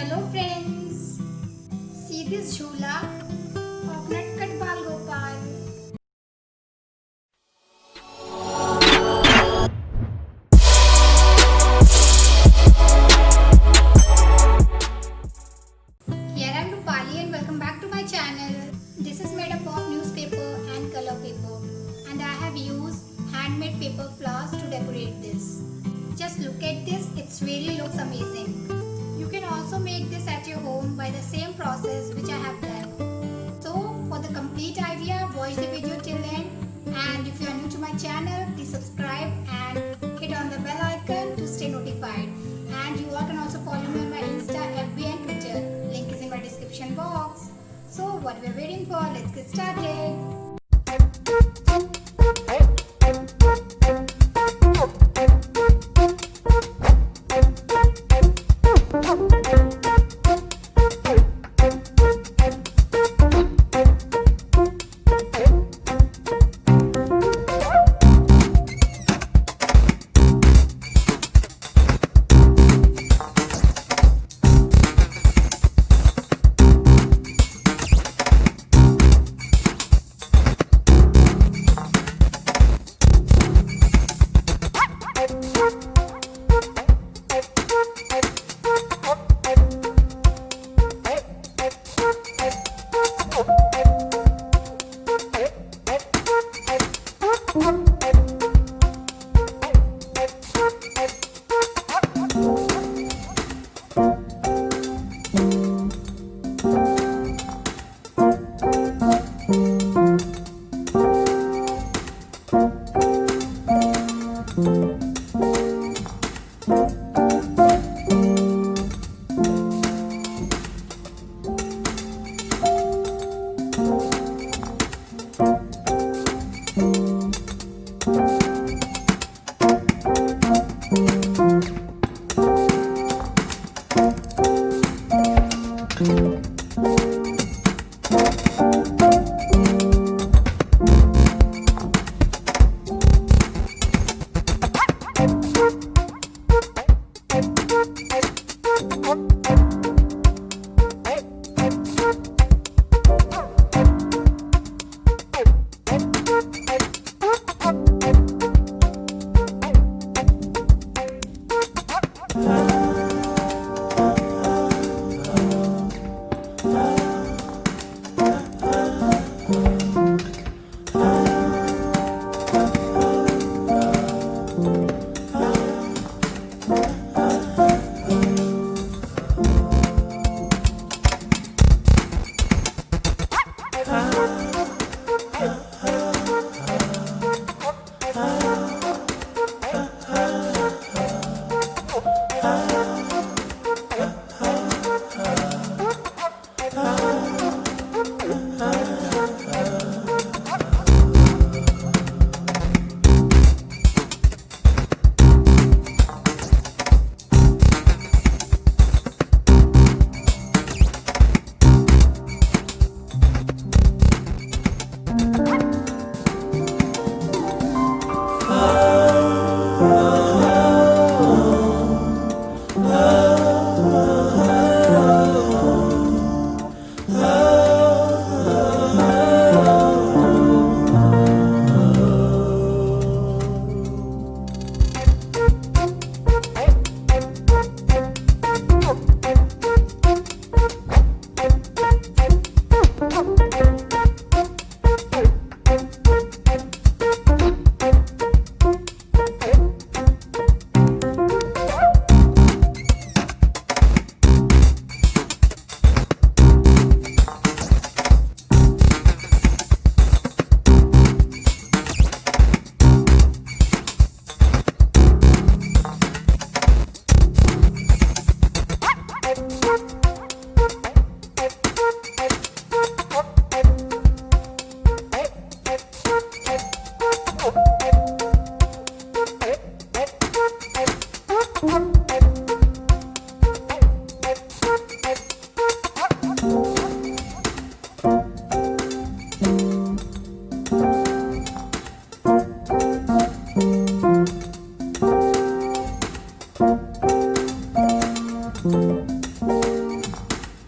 Hello friends, see this jhula of Natkat Bal Gopal. Here I am Rupali and welcome back to my channel. This is made up of newspaper and color paper and I have used handmade paper flowers to decorate this. Just look at this, it really looks amazing. You can also make this at your home by the same process which I have done. So for the complete idea, watch the video till end, and if you are new to my channel, please subscribe and hit on the bell icon to stay notified. And you all can also follow me on my Insta, FB and Twitter. Link is in my description box. So what we're waiting for, let's get started.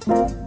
you.